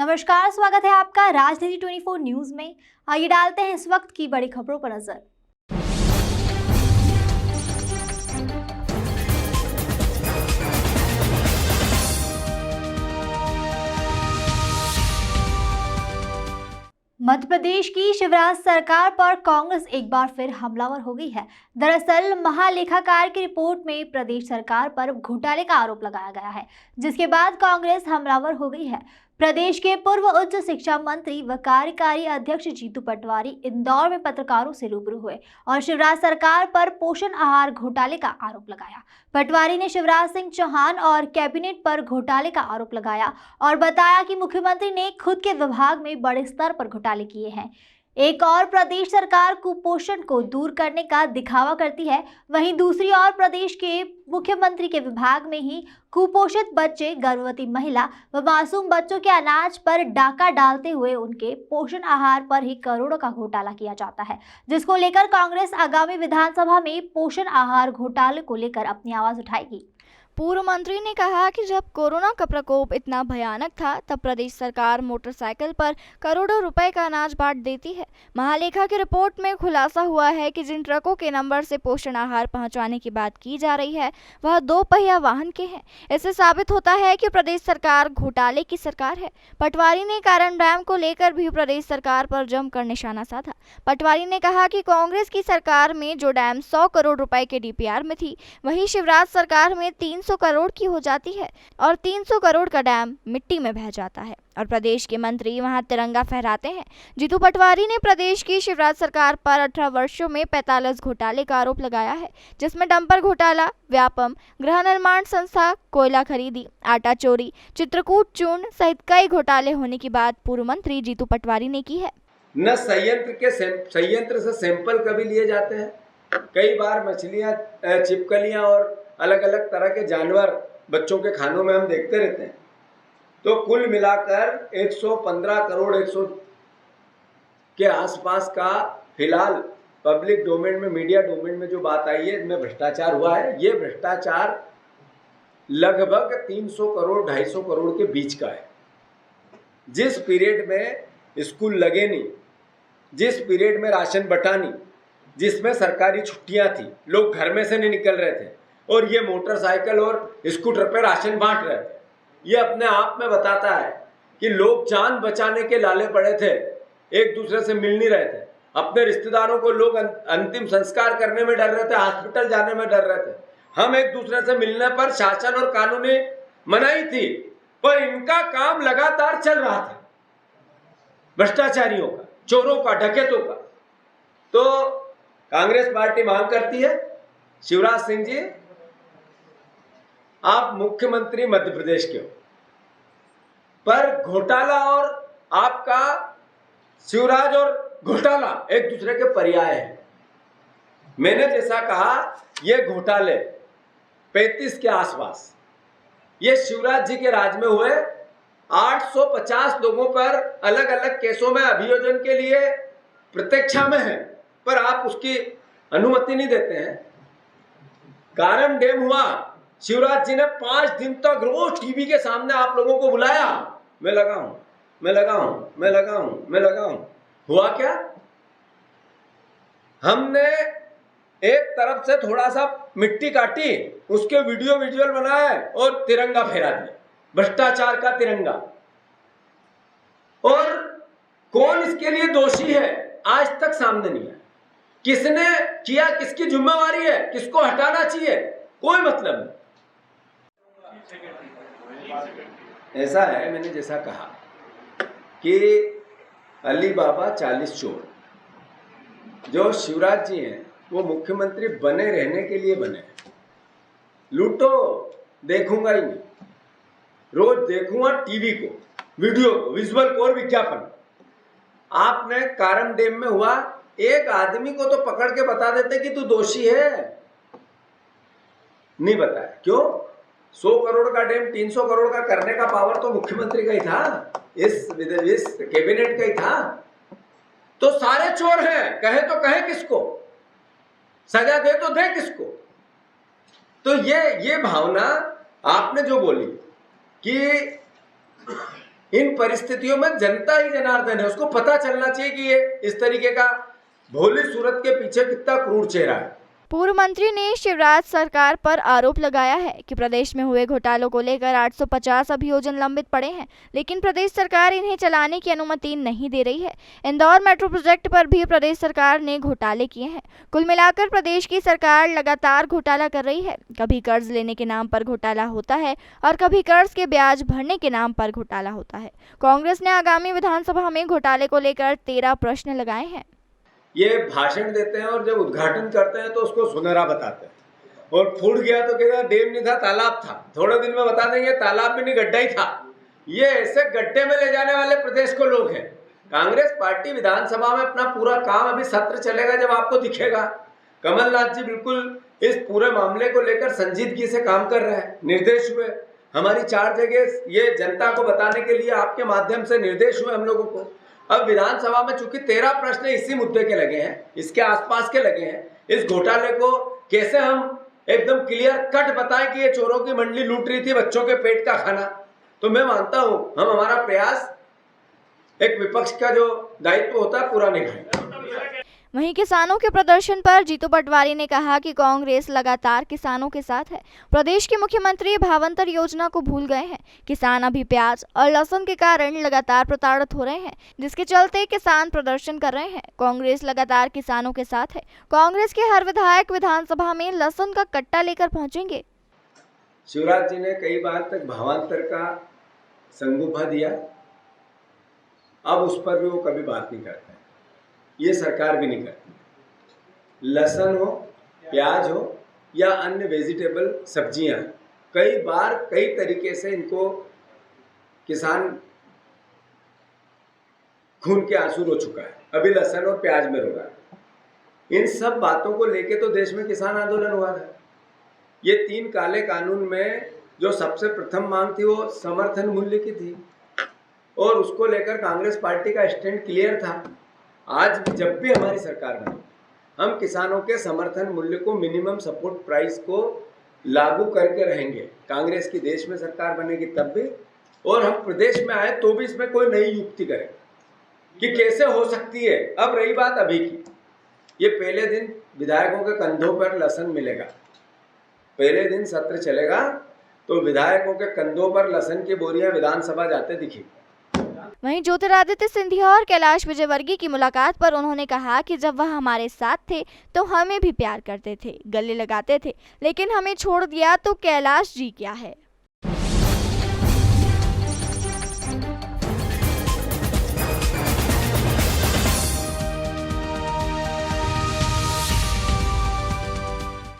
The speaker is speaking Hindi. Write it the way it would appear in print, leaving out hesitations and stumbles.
नमस्कार, स्वागत है आपका राजनीति 24 न्यूज में। आइए डालते हैं इस वक्त की बड़ी खबरों पर नजर। मध्य प्रदेश की शिवराज सरकार पर कांग्रेस एक बार फिर हमलावर हो गई है। दरअसल महालेखाकार की रिपोर्ट में प्रदेश सरकार पर घोटाले का आरोप लगाया गया है, जिसके बाद कांग्रेस हमलावर हो गई है। प्रदेश के पूर्व उच्च शिक्षा मंत्री व कार्यकारी अध्यक्ष जीतू पटवारी इंदौर में पत्रकारों से रूबरू हुए और शिवराज सरकार पर पोषण आहार घोटाले का आरोप लगाया। पटवारी ने शिवराज सिंह चौहान और कैबिनेट पर घोटाले का आरोप लगाया और बताया कि मुख्यमंत्री ने खुद के विभाग में बड़े स्तर पर घोटाले किए हैं। एक और प्रदेश सरकार कुपोषण को दूर करने का दिखावा करती है, वहीं दूसरी ओर प्रदेश के मुख्यमंत्री के विभाग में ही कुपोषित बच्चे, गर्भवती महिला व मासूम बच्चों के अनाज पर डाका डालते हुए उनके पोषण आहार पर ही करोड़ों का घोटाला किया जाता है, जिसको लेकर कांग्रेस आगामी विधानसभा में पोषण आहार घोटाले को लेकर अपनी आवाज उठाएगी। पूर्व मंत्री ने कहा कि जब कोरोना का प्रकोप इतना भयानक था तब प्रदेश सरकार मोटरसाइकिल पर करोड़ों रुपए का अनाज बांट देती है। महालेखा की रिपोर्ट में खुलासा हुआ है कि जिन ट्रकों के नंबर से पोषण आहार पहुंचाने की बात की जा रही है वह 2 पहिया वाहन के हैं। इससे साबित होता है कि प्रदेश सरकार घोटाले की सरकार है। पटवारी ने कारण डैम को लेकर भी प्रदेश सरकार पर जमकर निशाना साधा। पटवारी ने कहा कि कांग्रेस की सरकार में जो डैम 100 करोड़ रुपए के डीपीआर में थी, वही शिवराज सरकार में 300 करोड़ की हो जाती है और 300 करोड़ का डैम मिट्टी में बह जाता है और प्रदेश के मंत्री वहां तिरंगा फहराते हैं। जीतू पटवारी ने प्रदेश की शिवराज सरकार पर 18 वर्षों में 45 घोटाले का आरोप लगाया है, जिसमें डंपर घोटाला, व्यापम, गृह निर्माण संस्था, कोयला खरीदी, आटा चोरी, चित्रकूट चूर्ण सहित कई घोटाले होने की बात पूर्व मंत्री जीतू पटवारी ने की है। न संयंत्र से सैंपल कभी लिए जाते हैं। कई बार मछलियां, छिपकलियां और अलग अलग तरह के जानवर बच्चों के खानों में हम देखते रहते हैं। तो कुल मिलाकर 115 करोड़ 100 के आसपास का फिलहाल पब्लिक डोमेन में, मीडिया डोमेन में जो बात आई है, इसमें भ्रष्टाचार हुआ है। ये भ्रष्टाचार लगभग 300 करोड़ 250 करोड़ के बीच का है। जिस पीरियड में स्कूल लगे नहीं, जिस पीरियड में राशन बटा नहीं, जिसमें सरकारी छुट्टियां थी, लोग घर में से नहीं निकल रहे थे और ये मोटरसाइकिल और स्कूटर पे राशन बांट रहे थे। ये अपने आप में बताता है कि लोग जान बचाने के लाले पड़े थे, एक दूसरे से मिल नहीं रहे थे। अपने रिश्तेदारों को लोग अंतिम संस्कार करने में डर रहे थे, हॉस्पिटल जाने में डर रहे थे। हम एक दूसरे से मिलने पर शासन और कानूनी मनाही थी, पर इनका काम लगातार चल रहा था, भ्रष्टाचारियों का, चोरों का, डकैतों का। तो कांग्रेस पार्टी मांग करती है, शिवराज सिंह जी, आप मुख्यमंत्री मध्य प्रदेश के हो, पर घोटाला और आपका शिवराज और घोटाला एक दूसरे के पर्याय है। मैंने जैसा कहा, ये घोटाले 35 के आसपास ये शिवराज जी के राज में हुए। 850 लोगों पर अलग अलग केसों में अभियोजन के लिए प्रतीक्षा में है, पर आप उसकी अनुमति नहीं देते हैं। कारण डैम हुआ, शिवराज जी ने 5 दिन तक रोज टीवी के सामने आप लोगों को बुलाया, मैं लगा हूं, मैं लगा हूं, मैं लगा हूं, मैं लगा हूं। हुआ क्या? हमने एक तरफ से थोड़ा सा मिट्टी काटी, उसके वीडियो विजुअल बनाए और तिरंगा फहरा दिया, भ्रष्टाचार का तिरंगा। और कौन इसके लिए दोषी है आज तक सामने नहीं है। किसने किया, किसकी जिम्मेवारी है, किसको हटाना चाहिए, कोई मतलब नहीं। ऐसा है, मैंने जैसा कहा कि अली बाबा 40 चोर, जो शिवराज जी हैं वो मुख्यमंत्री बने रहने के लिए बने। लूटो देखूंगा ही नहीं, रोज देखूंगा टीवी को, वीडियो को, विजुअल को और विज्ञापन। आपने कारण डैम में हुआ, एक आदमी को तो पकड़ के बता देते कि तू दोषी है, नहीं बताया। क्यों? 100 करोड़ का डैम 300 करोड़ का करने का पावर तो मुख्यमंत्री का ही था, इस कैबिनेट का ही था। तो सारे चोर हैं, कहे तो कहे किसको, सजा दे तो दे किसको। तो ये भावना आपने जो बोली कि इन परिस्थितियों में जनता ही जनार्दन है, उसको पता चलना चाहिए कि ये इस तरीके का भोली सूरत के पीछे कितना क्रूर चेहरा है। पूर्व मंत्री ने शिवराज सरकार पर आरोप लगाया है कि प्रदेश में हुए घोटालों को लेकर 850 अभियोजन लंबित पड़े हैं, लेकिन प्रदेश सरकार इन्हें चलाने की अनुमति नहीं दे रही है। इंदौर मेट्रो प्रोजेक्ट पर भी प्रदेश सरकार ने घोटाले किए हैं। कुल मिलाकर प्रदेश की सरकार लगातार घोटाला कर रही है। कभी कर्ज लेने के नाम पर घोटाला होता है और कभी कर्ज के ब्याज भरने के नाम पर घोटाला होता है। कांग्रेस ने आगामी विधानसभा में घोटाले को लेकर 13 प्रश्न लगाए हैं। ये भाषण देते हैं और जब उद्घाटन करते हैं तो उसको सुनहरा बताते हैं और फूट गया तो कहते हैं डैम नहीं था, तालाब था। थोड़े दिन में बता देंगे तालाब में नहीं, गड्ढा ही था। ये ऐसे गड्ढे में ले जाने वाले प्रदेश को लोग हैं। कांग्रेस पार्टी विधानसभा में अपना पूरा काम, अभी सत्र चलेगा जब आपको दिखेगा। कमलनाथ जी बिल्कुल इस पूरे मामले को लेकर संजीदगी से काम कर रहे हैं। निर्देश हुए हमारी 4 जगह, ये जनता को बताने के लिए आपके माध्यम से निर्देश हुए हम लोगों को। अब विधानसभा में चूंकि 13 प्रश्न इसी मुद्दे के लगे हैं, इसके आसपास के लगे हैं, इस घोटाले को कैसे हम एकदम क्लियर कट बताएं कि ये चोरों की मंडली लूट रही थी बच्चों के पेट का खाना। तो मैं मानता हूं हम हमारा प्रयास, एक विपक्ष का जो दायित्व होता है, पूरा निभाएंगे। वहीं किसानों के प्रदर्शन पर जीतू पटवारी ने कहा कि कांग्रेस लगातार किसानों के साथ है। प्रदेश के मुख्यमंत्री भावांतर योजना को भूल गए हैं। किसान अभी प्याज और लहसुन के कारण लगातार प्रताड़ित हो रहे हैं, जिसके चलते किसान प्रदर्शन कर रहे हैं। कांग्रेस लगातार किसानों के साथ है। कांग्रेस के हर विधायक विधानसभा में लहसुन का कट्टा लेकर पहुंचेंगे। शिवराज जी ने कई बार तक भावांतर का संगूफा दिया, अब उस पर भी वो कभी बात नहीं करते। ये सरकार भी नहीं करती। लहसुन हो, प्याज हो या अन्य वेजिटेबल सब्जियां, कई बार कई तरीके से इनको किसान खून के आंसू रो चुका है। अभी लहसुन और प्याज में रो रहा है। इन सब बातों को लेके तो देश में किसान आंदोलन हुआ था। ये 3 काले कानून में जो सबसे प्रथम मांग थी वो समर्थन मूल्य की थी और उसको लेकर कांग्रेस पार्टी का स्टैंड क्लियर था। आज जब भी हमारी सरकार बनी, हम किसानों के समर्थन मूल्य को, मिनिमम सपोर्ट प्राइस को लागू करके रहेंगे। कांग्रेस की देश में सरकार बनेगी तब भी, और हम प्रदेश में आए तो भी इसमें कोई नई युक्ति करें कि कैसे हो सकती है। अब रही बात अभी की, ये पहले दिन विधायकों के कंधों पर लहसुन मिलेगा। पहले दिन सत्र चलेगा तो विधायकों के कंधों पर लहसुन की बोरियां विधानसभा जाते दिखेगी। वहीं ज्योतिरादित्य सिंधिया और कैलाश विजयवर्गीय की मुलाकात पर उन्होंने कहा कि जब वह हमारे साथ थे तो हमें भी प्यार करते थे, गले लगाते थे, लेकिन हमें छोड़ दिया तो कैलाश जी क्या है।